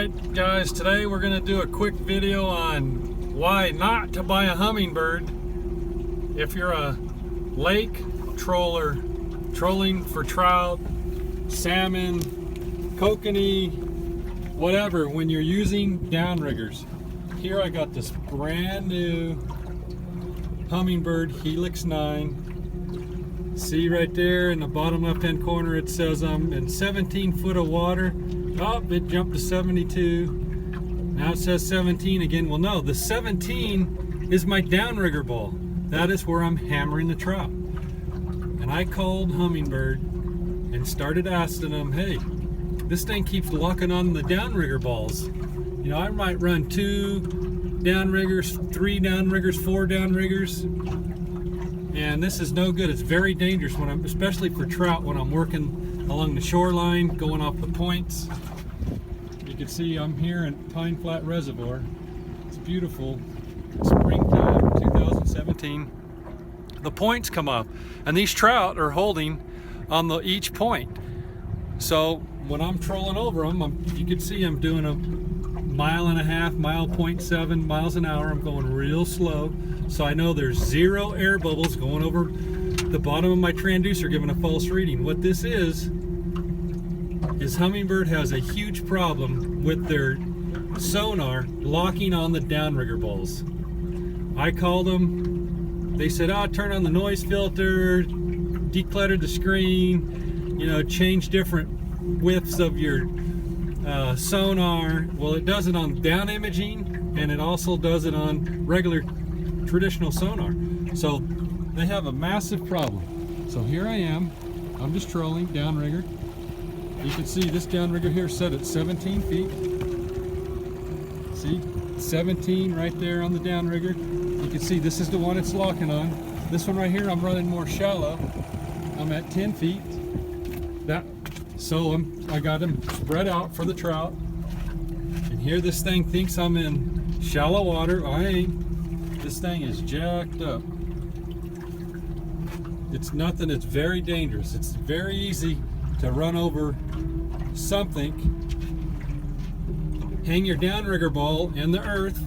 Alright guys, today we're going to do a quick video on why not to buy a Humminbird if you're a lake troller, trolling for trout, salmon, kokanee, whatever, when you're using downriggers. Here I got this brand new Humminbird Helix 9. See right there in the bottom left hand corner it says I'm in 17 foot of water. Oh, it jumped to 72. Now it says 17 again. Well, no, the 17 is my downrigger ball. That is where I'm hammering the trout. And I called Humminbird and started asking them, hey, this thing keeps locking on the downrigger balls. You know, I might run 2 downriggers, 3 downriggers, 4 downriggers, and this is no good. It's very dangerous when I'm, especially for trout, when I'm working along the shoreline, going off the points. You can see I'm here in Pine Flat Reservoir. It's beautiful. Springtime 2017. The points come up, and these trout are holding on each point. So when I'm trolling over them, you can see I'm doing a 1.5 miles, 0.7 miles an hour. I'm going real slow, so I know there's 0 air bubbles going over the bottom of my transducer giving a false reading. What this is Humminbird has a huge problem with their sonar locking on the downrigger balls. I called them. They said, turn on the noise filter, declutter the screen, you know, change different widths of your sonar. Well, it does it on down imaging, and it also does it on regular traditional sonar. So they have a massive problem. So here I am. I'm just trolling downrigger. You can see this downrigger here set at 17 feet. See, 17 right there on the downrigger. You can see this is the one it's locking on. This one right here, I'm running more shallow. I'm at 10 feet. I got them spread out for the trout. And here this thing thinks I'm in shallow water. I ain't. This thing is jacked up. It's nothing. It's very dangerous. It's very easy to run over something, hang your downrigger ball in the earth,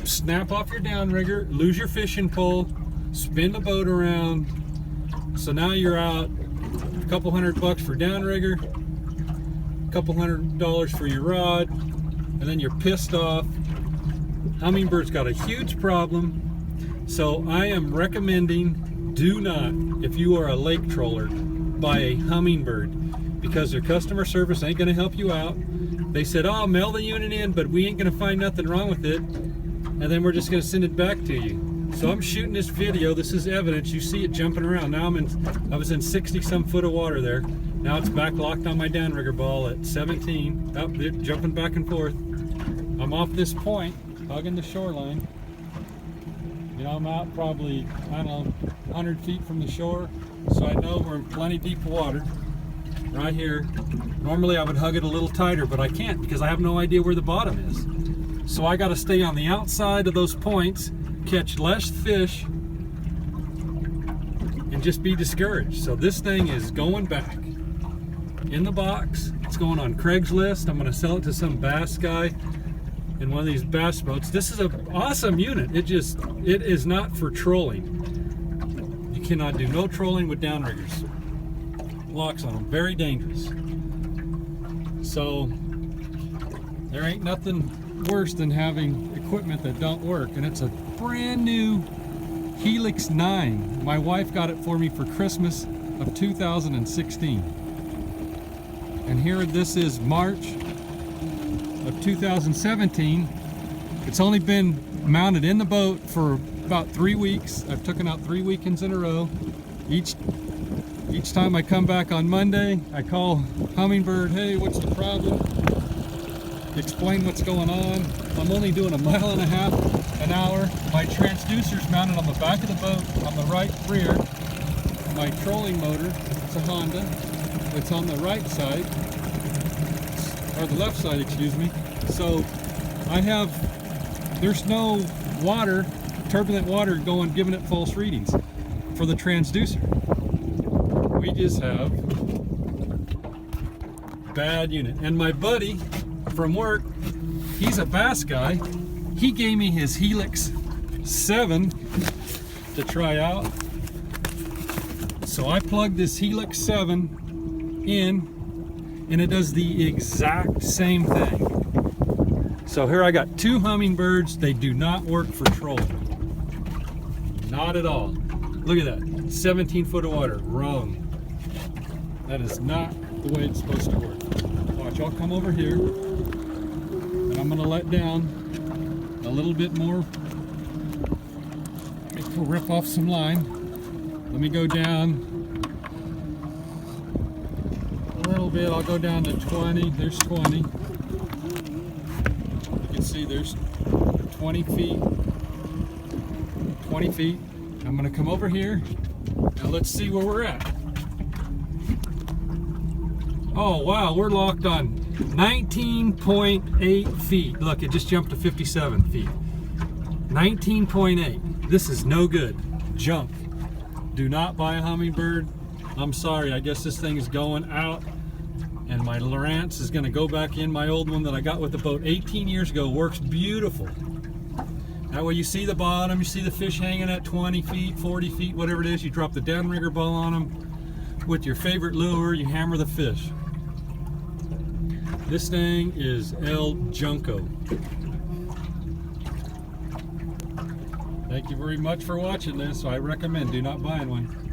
snap off your downrigger, lose your fishing pole, spin the boat around. So now you're out a couple $100 for downrigger, a couple $100 for your rod, and then you're pissed off. Hummingbird's got a huge problem. So I am recommending, do not, if you are a lake troller, buy a Humminbird, because their customer service ain't going to help you out. They said, mail the unit in, but we ain't going to find nothing wrong with it, and then we're just going to send it back to you. So I'm shooting this video. This is evidence. You see it jumping around. Now I was in 60 some foot of water there. Now it's back locked on my downrigger ball at 17. They're jumping back and forth. I'm off this point, hugging the shoreline. You know, I'm out probably, I don't know, 100 feet from the shore, so I know we're in plenty deep water right here. Normally I would hug it a little tighter, but I can't because I have no idea where the bottom is. So I got to stay on the outside of those points, catch less fish, and just be discouraged. So this thing is going back in the box. It's going on Craigslist. I'm going to sell it to some bass guy in one of these bass boats. This is an awesome unit. It is not for trolling. You cannot do no trolling with downriggers. Locks on them, very dangerous. So there ain't nothing worse than having equipment that don't work, and it's a brand new Helix 9. My wife got it for me for Christmas of 2016. And here this is March of 2017. It's only been mounted in the boat for about 3 weeks. I've taken out 3 weekends in a row. Each time I come back on Monday, I call Humminbird, hey, what's the problem? Explain what's going on. I'm only doing 1.5 miles an hour. My transducer's mounted on the back of the boat on the right rear. My trolling motor, it's a Honda. It's on the right side, or the left side, excuse me. So there's no water, turbulent water giving it false readings for the transducer. We just have bad unit. And my buddy from work, he's a bass guy. He gave me his Helix 7 to try out. So I plugged this Helix 7 in, and it does the exact same thing. So here I got 2 Humminbirds. They do not work for trolling. Not at all. Look at that, 17 foot of water, wrong. That is not the way it's supposed to work. Watch, I'll come over here, and I'm gonna let down a little bit more. Let me rip off some line. Let me go down a little bit. I'll go down to 20. There's 20. You can see there's 20 feet. 20 feet. I'm going to come over here. Now let's see where we're at. Oh wow, we're locked on 19.8 feet. Look, it just jumped to 57 feet. 19.8. This is no good. Junk. Do not buy a Humminbird. I'm sorry, I guess this thing is going out, and my Lowrance is going to go back in. My old one that I got with the boat 18 years ago works beautiful. That way you see the bottom, you see the fish hanging at 20 feet, 40 feet, whatever it is. You drop the downrigger ball on them with your favorite lure, you hammer the fish. This thing is El Junco. Thank you very much for watching this. I recommend do not buying one.